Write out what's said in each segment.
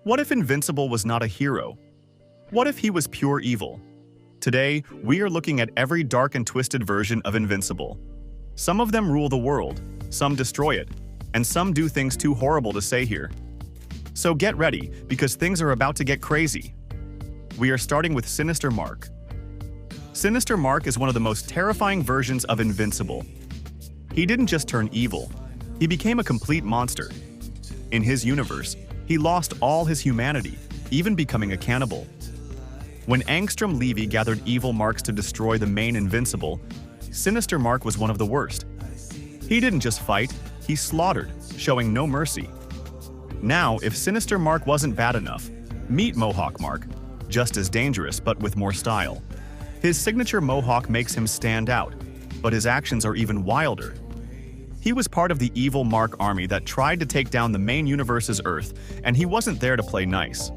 What if Invincible was not a hero? What if he was pure evil? Today, we are looking at every dark and twisted version of Invincible. Some of them rule the world, some destroy it, and some do things too horrible to say here. So get ready, because things are about to get crazy. We are starting with Sinister Mark. Sinister Mark is one of the most terrifying versions of Invincible. He didn't just turn evil, he became a complete monster. In his universe, he lost all his humanity, even becoming a cannibal. When Angstrom Levy gathered evil marks to destroy the main Invincible, Sinister Mark was one of the worst. He didn't just fight, he slaughtered, showing no mercy. Now, if Sinister Mark wasn't bad enough, meet Mohawk Mark, just as dangerous but with more style. His signature mohawk makes him stand out, but his actions are even wilder. He was part of the evil Mark army that tried to take down the main universe's Earth, and he wasn't there to play nice.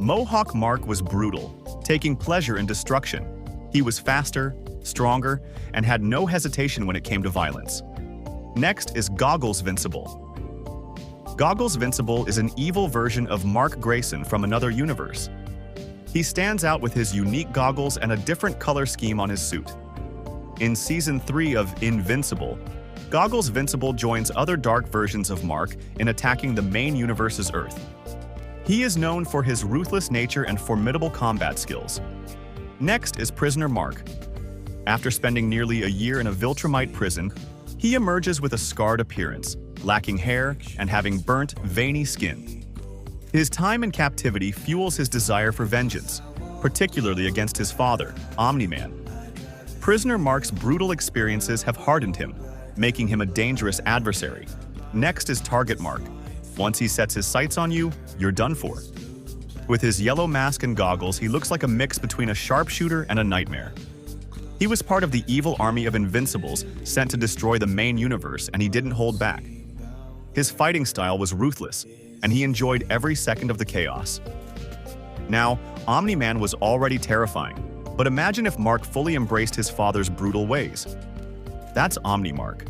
Mohawk Mark was brutal, taking pleasure in destruction. He was faster, stronger, and had no hesitation when it came to violence. Next is Goggles Invincible. Goggles Invincible is an evil version of Mark Grayson from another universe. He stands out with his unique goggles and a different color scheme on his suit. In Season 3 of Invincible, Goggles Invincible joins other dark versions of Mark in attacking the main universe's Earth. He is known for his ruthless nature and formidable combat skills. Next is Prisoner Mark. After spending nearly a year in a Viltrumite prison, he emerges with a scarred appearance, lacking hair and having burnt, veiny skin. His time in captivity fuels his desire for vengeance, particularly against his father, Omni-Man. Prisoner Mark's brutal experiences have hardened him, making him a dangerous adversary. Next is Target Mark. Once he sets his sights on you, you're done for. With his yellow mask and goggles, he looks like a mix between a sharpshooter and a nightmare. He was part of the evil army of Invincibles sent to destroy the main universe, and he didn't hold back. His fighting style was ruthless, and he enjoyed every second of the chaos. Now, Omni-Man was already terrifying, but imagine if Mark fully embraced his father's brutal ways. That's Omnimark.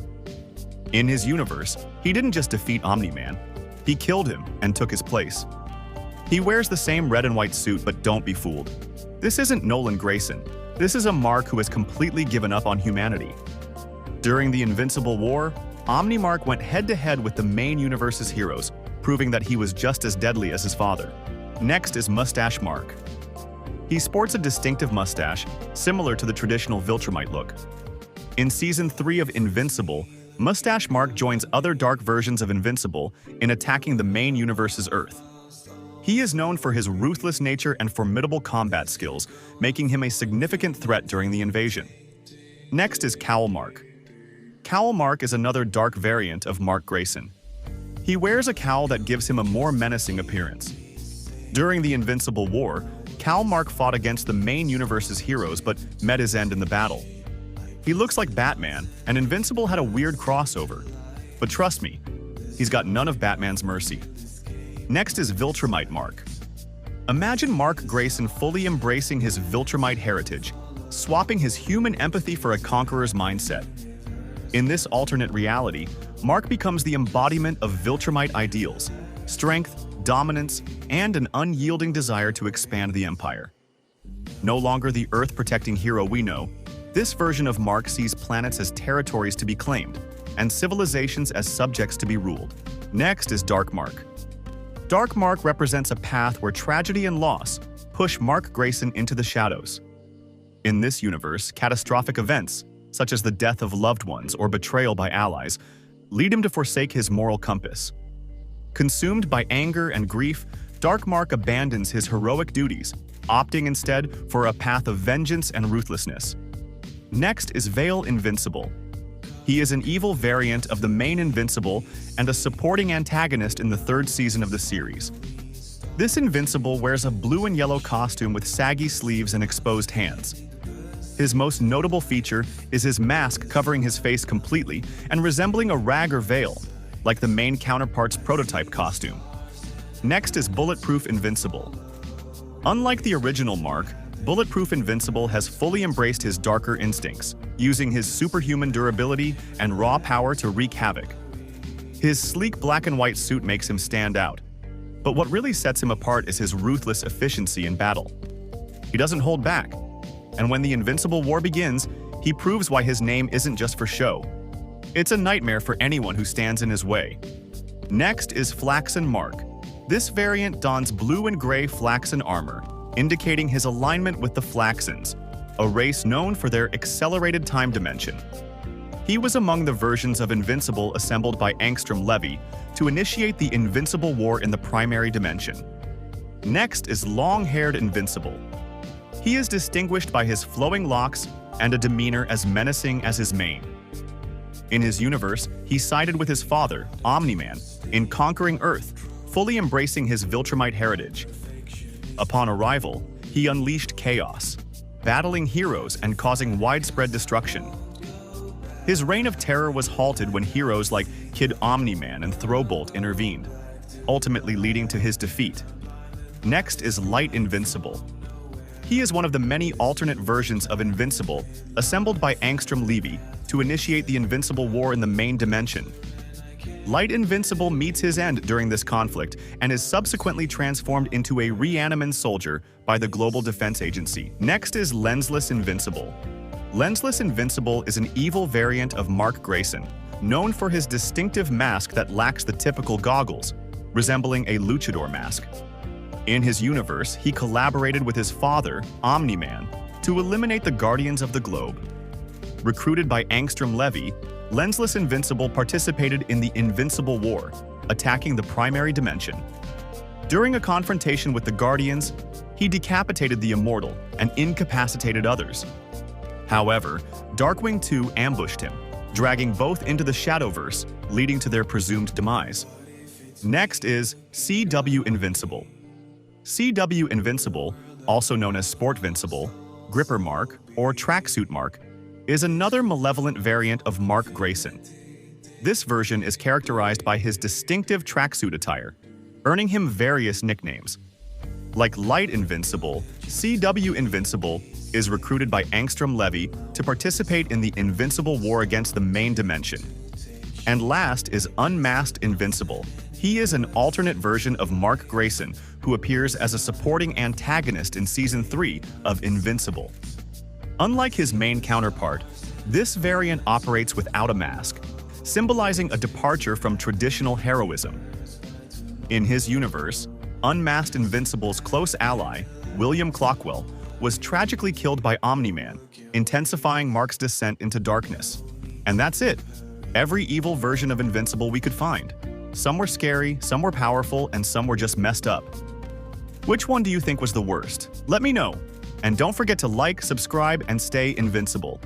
In his universe, he didn't just defeat Omni-Man, he killed him and took his place. He wears the same red and white suit, but don't be fooled. This isn't Nolan Grayson. This is a Mark who has completely given up on humanity. During the Invincible War, Omnimark went head-to-head with the main universe's heroes, proving that he was just as deadly as his father. Next is Mustache Mark. He sports a distinctive mustache, similar to the traditional Viltrumite look. In Season 3 of Invincible, Mustache Mark joins other dark versions of Invincible in attacking the main universe's Earth. He is known for his ruthless nature and formidable combat skills, making him a significant threat during the invasion. Next is Cowl Mark. Cowl Mark is another dark variant of Mark Grayson. He wears a cowl that gives him a more menacing appearance. During the Invincible War, Cowl Mark fought against the main universe's heroes but met his end in the battle. He looks like Batman, and Invincible had a weird crossover. But trust me, he's got none of Batman's mercy. Next is Viltrumite Mark. Imagine Mark Grayson fully embracing his Viltrumite heritage, swapping his human empathy for a conqueror's mindset. In this alternate reality, Mark becomes the embodiment of Viltrumite ideals, strength, dominance, and an unyielding desire to expand the Empire. No longer the Earth-protecting hero we know, this version of Mark sees planets as territories to be claimed, and civilizations as subjects to be ruled. Next is Dark Mark. Dark Mark represents a path where tragedy and loss push Mark Grayson into the shadows. In this universe, catastrophic events, such as the death of loved ones or betrayal by allies, lead him to forsake his moral compass. Consumed by anger and grief, Dark Mark abandons his heroic duties, opting instead for a path of vengeance and ruthlessness. Next is Veil Invincible. He is an evil variant of the main Invincible and a supporting antagonist in the third season of the series. This Invincible wears a blue and yellow costume with saggy sleeves and exposed hands. His most notable feature is his mask covering his face completely and resembling a rag or veil, like the main counterpart's prototype costume. Next is Bulletproof Invincible. Unlike the original Mark, Bulletproof Invincible has fully embraced his darker instincts, using his superhuman durability and raw power to wreak havoc. His sleek black and white suit makes him stand out. But what really sets him apart is his ruthless efficiency in battle. He doesn't hold back, and when the Invincible War begins, he proves why his name isn't just for show. It's a nightmare for anyone who stands in his way. Next is Flaxan Mark. This variant dons blue and gray Flaxan armor, indicating his alignment with the Flaxans, a race known for their accelerated time dimension. He was among the versions of Invincible assembled by Angstrom Levy to initiate the Invincible War in the primary dimension. Next is long-haired Invincible. He is distinguished by his flowing locks and a demeanor as menacing as his mane. In his universe, he sided with his father, Omni-Man, in conquering Earth, fully embracing his Viltrumite heritage. Upon arrival, he unleashed chaos, battling heroes and causing widespread destruction. His reign of terror was halted when heroes like Kid Omni-Man and Throwbolt intervened, ultimately leading to his defeat. Next is Light Invincible. He is one of the many alternate versions of Invincible assembled by Angstrom Levy to initiate the Invincible War in the main dimension. Light Invincible meets his end during this conflict and is subsequently transformed into a reaniman soldier by the Global Defense Agency. Next is Lensless Invincible. Lensless Invincible is an evil variant of Mark Grayson, known for his distinctive mask that lacks the typical goggles, resembling a luchador mask. In his universe, he collaborated with his father, Omni-Man, to eliminate the Guardians of the Globe. Recruited by Angstrom Levy, Lensless Invincible participated in the Invincible War, attacking the primary dimension. During a confrontation with the Guardians, he decapitated the Immortal and incapacitated others. However, Darkwing 2 ambushed him, dragging both into the Shadowverse, leading to their presumed demise. Next is CW Invincible. CW Invincible, also known as Sportvincible, Gripper Mark, or Tracksuit Mark, is another malevolent variant of Mark Grayson. This version is characterized by his distinctive tracksuit attire, earning him various nicknames. Like Light Invincible, CW Invincible is recruited by Angstrom Levy to participate in the Invincible War against the main dimension. And last is Unmasked Invincible. He is an alternate version of Mark Grayson who appears as a supporting antagonist in Season 3 of Invincible. Unlike his main counterpart, this variant operates without a mask, symbolizing a departure from traditional heroism. In his universe, Unmasked Invincible's close ally, William Clockwell, was tragically killed by Omni-Man, intensifying Mark's descent into darkness. And that's it. Every evil version of Invincible we could find. Some were scary, some were powerful, and some were just messed up. Which one do you think was the worst? Let me know. And don't forget to like, subscribe, and stay invincible.